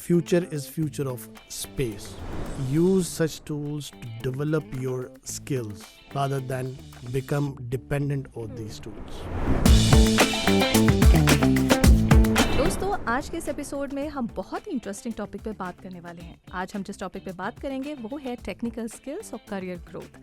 future is future of space. Use such tools to develop your skills rather than become dependent on these tools. दोस्तों, आज के इस episode में हम बहुत ही इंटरेस्टिंग टॉपिक पे बात करने वाले हैं। आज हम जिस टॉपिक पे बात करेंगे वो है टेक्निकल स्किल्स और करियर ग्रोथ।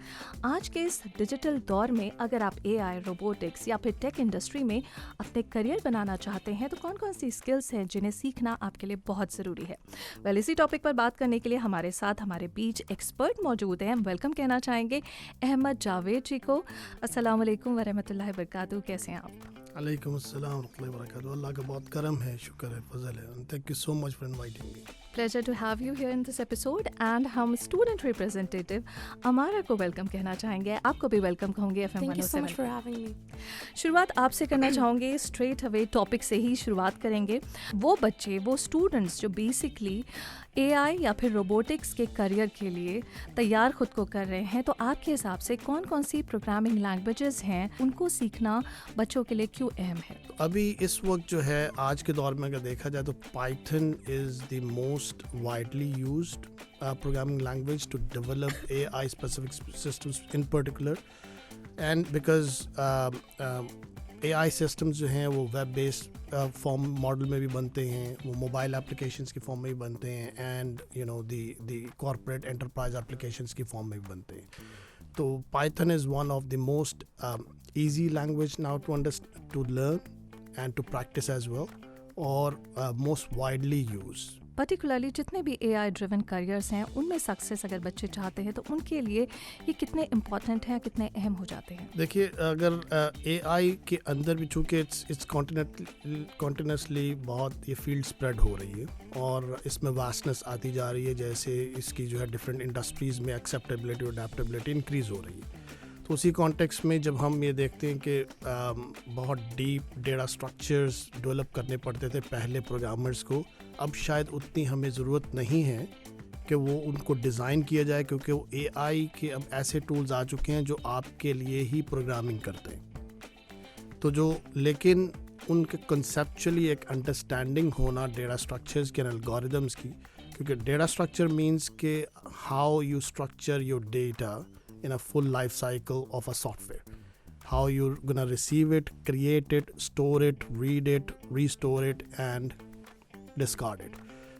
आज के इस डिजिटल दौर में अगर आप एआई, रोबोटिक्स या फिर टेक इंडस्ट्री में अपने करियर बनाना चाहते हैं तो कौन कौन सी स्किल्स हैं जिन्हें सीखना आपके लिए बहुत ज़रूरी है। इसी टॉपिक पर बात करने के लिए हमारे साथ हमारे बीच एक्सपर्ट मौजूद हैं। हम वेलकम कहना चाहेंगे अहमद जावेद जी को। अस्सलाम वालेकुम वरहमतुल्लाहि वबरकातुहू। कैसे हैं आप? अलैकुम अस्सलाम वरहमतुल्लाहि वबरकातुहू। अल्लाह का बहुत करम है, शुक्र है, फजल है। Thank you so much for inviting me. Pleasure to have you here in this episode. And हम स्टूडेंट रिप्रेजेंटेटिव अमारा को वेलकम कहना चाहेंगे। आपको भी वेलकम कहूँगी FM 107। Thank you so much for having me. शुरुआत आपसे करना चाहूँगी। स्ट्रेट अवे टॉपिक से ही शुरुआत करेंगे। वो बच्चे, वो स्टूडेंट्स जो बेसिकली एआई या फिर रोबोटिक्स के करियर के लिए तैयार खुद को कर रहे हैं, तो आपके हिसाब से कौन कौन सी प्रोग्रामिंग लैंग्वेजेस हैं, उनको सीखना बच्चों के लिए क्यों अहम है? अभी इस वक्त जो है, आज के दौर में अगर देखा जाए तो Python is the most widely used programming language to develop AI specific systems in particular, and because AI systems जो हैं वो वेब बेस्ड फॉर्म मॉडल में भी बनते हैं, वो मोबाइल एप्लीकेशंस की फॉर्म में भी बनते हैं, and you know the corporate enterprise applications की फॉर्म में भी बनते हैं। तो Python is one of the most easy language now to learn and to practice as well, or most widely used. Particularly जितने भी एआई ड्रिवन करियर्स हैं उनमें सक्सेस अगर बच्चे चाहते हैं तो उनके लिए ये कितने इम्पॉर्टेंट हैं, कितने अहम हो जाते हैं? देखिए, अगर एआई के अंदर भी चूँकि इट्स कॉन्टिन्यूसली बहुत ये फील्ड स्प्रेड हो रही है और इसमें वास्टनेस आती जा रही है, जैसे इसकी जो है डिफरेंट इंडस्ट्रीज़ में एक्सेप्टेबिलिटी और अडेप्टेबिलिटी इंक्रीज़ हो रही है। तो उसी कॉन्टेक्स्ट में जब हम ये देखते हैं कि बहुत डीप डेटा स्ट्रक्चर्स डेवलप करने पड़ते थे पहले प्रोग्रामर्स को, अब शायद उतनी हमें ज़रूरत नहीं है कि वो उनको डिज़ाइन किया जाए, क्योंकि वो एआई के अब ऐसे टूल्स आ चुके हैं जो आपके लिए ही प्रोग्रामिंग करते हैं। तो जो लेकिन उनके कंसेप्चुअली एक अंडरस्टैंडिंग होना डेटा स्ट्रक्चर्स के एल्गोरिदम्स की, क्योंकि डेटा स्ट्रक्चर मीन्स के how you structure your data in a full life cycle of a software, how you're gonna receive it, create it, store it, read it, restore it and discard it.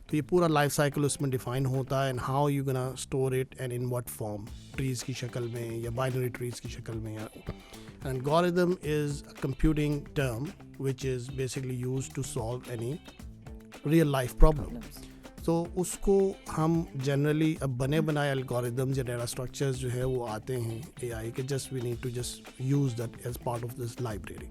तो ये पूरा life cycle उसमें define होता है, and how you gonna store it and in what form, trees की शक्ल में या बाइनरी ट्रीज की शक्ल में। Algorithm is a computing term which is basically used to solve any real life problem. तो उसको हम जनरली अब बने बनाए एल्गोरिदम्स या डेटा स्ट्रक्चर्स जो है वो आते हैं एआई के, just we need to just use that as part of this library.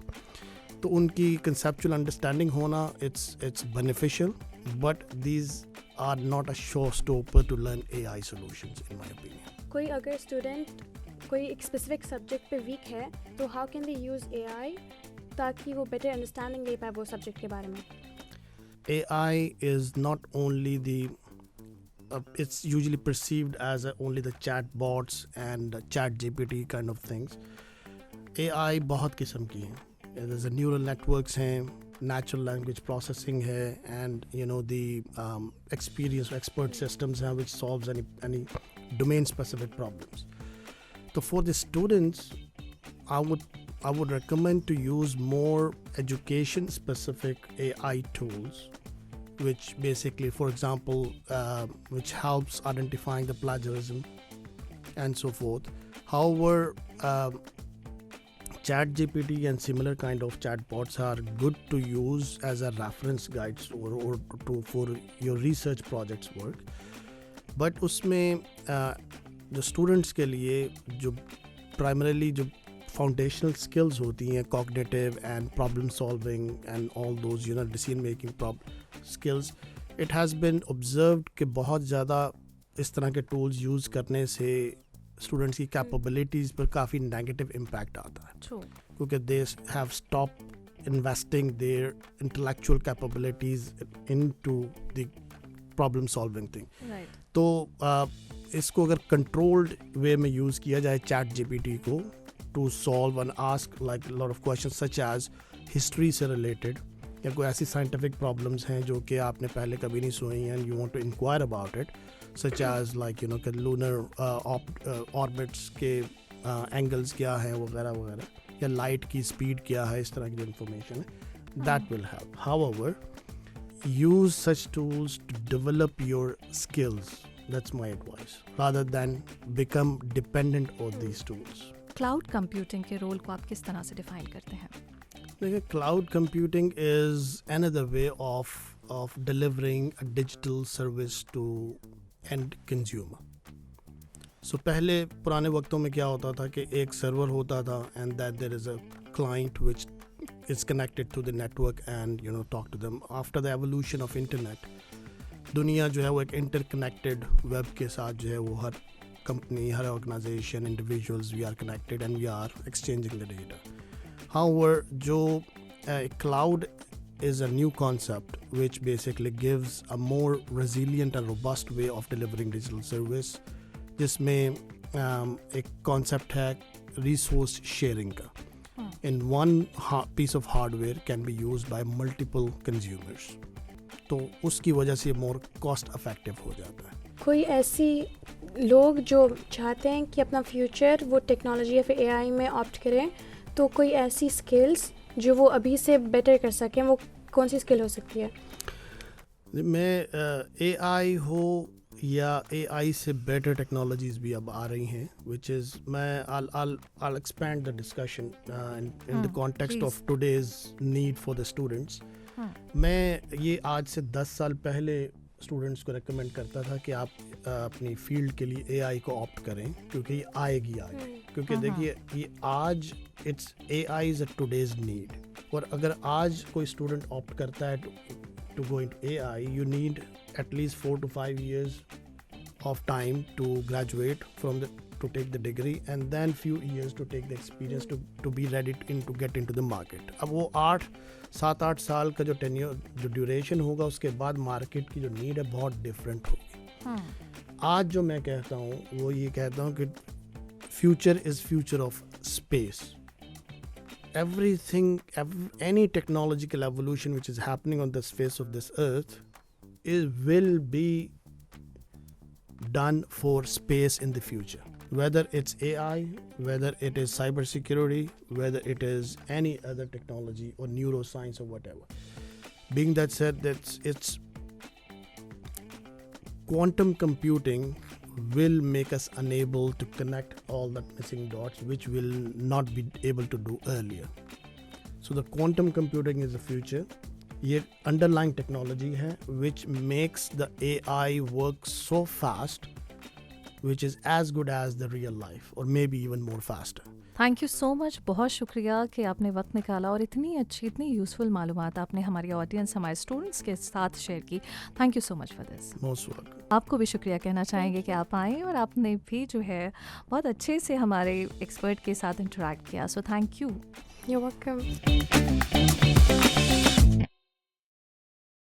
तो उनकी कंसेप्चुअल अंडरस्टैंडिंग होना it's beneficial, but these are not a show stopper to learn AI solutions in my opinion. कोई अगर student कोई एक specific subject पे week है तो how can they use AI ताकि वो बेटर अंडरस्टैंडिंग ले पाए वो सब्जेक्ट के बारे में? AI is not only it's usually perceived as only the chatbots and chat GPT kind of things. AI बहुत किस्म की हैं. There's a neural networks हैं, natural language processing है, and you know the experience expert systems हैं which solves any domain specific problems. So for the students, I would recommend to use more education specific AI tools, which basically, for example, which helps identifying the plagiarism and so forth. However, ChatGPT and similar kind of chatbots are good to use as a reference guides or for your research projects work. But उसमें जो students के लिए जो primarily जो foundational skills होती हैं, cognitive and problem solving and all those decision making skills, it has been observed कि बहुत ज़्यादा इस तरह के tools use करने से students की capabilities पर काफ़ी negative impact आता है, क्योंकि they have stopped investing their intellectual capabilities into the problem solving thing. Right. तो इसको अगर controlled way में use किया जाए chat GPT को to solve and ask like a lot of questions such as history से related, या कोई ऐसी साइंटिफिक प्रॉब्लम्स हैं जो कि आपने पहले कभी नहीं सुनी and you want to inquire about it, such as like you know कि लूनर ऑर्बिट्स के एंगल्स क्या हैं वगैरह वगैरह, या लाइट की स्पीड क्या है, इस तरह की जो इन्फॉर्मेशन है, that will help. However, use such tools to develop your skills. That's my advice, rather than become dependent on these tools. Cloud computing के रोल को आप किस तरह से डिफाइन करते हैं? देखिए, cloud computing is another way of delivering a digital service to end consumer. So पहले पुराने वक्तों में क्या होता था कि एक सर्वर होता था and that there is a client which is connected to the network and you know talk to them. After the evolution of internet, दुनिया जो है वो एक interconnected web के साथ जो है वो हर company, her organization, individuals, we are connected and we are exchanging the data. However, जो cloud is a new concept which basically gives a more resilient and robust way of delivering digital service, जिसमें एक concept है resource sharing का. In one piece of hardware can be used by multiple consumers. तो उसकी वजह से more cost effective हो जाता है. कोई ऐसी लोग जो चाहते हैं कि अपना फ्यूचर वो टेक्नोलॉजी या फिर एआई में ऑप्ट करें, तो कोई ऐसी स्किल्स जो वो अभी से बेटर कर सकें, वो कौन सी स्किल हो सकती है? मैं एआई हो या एआई से बेटर टेक्नोलॉजीज भी अब आ रही हैं, विच इज़ मैं I'll expand the discussion in the context please. of today's need for the students. मैं ये आज से 10 साल पहले स्टूडेंट्स को रेकमेंड करता था कि आप अपनी फील्ड के लिए एआई को ऑप्ट करें, क्योंकि ये आएगी आगे. क्योंकि देखिए, ये आज it's AI is a today's need, और अगर आज कोई स्टूडेंट ऑप्ट करता है to go into AI, you need at least 4 to 5 years of time to graduate to take the degree, and then few years to take the experience to be ready to get into the market. अब वो 7-8 साल का जो tenure, जो duration होगा, उसके बाद market की जो नीड है बहुत डिफरेंट होगी. आज जो मैं कहता हूँ वो ये कहता हूँ कि future is future of space. Any technological evolution which is happening on the face of this earth will be done for space in the future. Whether it's AI, whether it is cybersecurity, whether it is any other technology or neuroscience or whatever. Being that said, it's quantum computing will make us unable to connect all the missing dots, which will not be able to do earlier. So the quantum computing is the future. ये underlying technology है which makes the AI work so fast, which is as good as the real life or maybe even more faster. Thank you so much. बहुत शुक्रिया कि आपने वक्त निकाला और इतनी अच्छी, इतनी यूज़फुल मालूमात आपने हमारी ऑडियंस, हमारे स्टूडेंट्स के साथ शेयर की. Thank you so much for this. Most welcome. आपको भी शुक्रिया कहना चाहेंगे कि आप आए और आपने भी जो है बहुत अच्छे से हमारे एक्सपर्ट के साथ इंटरेक्ट किया. So thank you. You're welcome.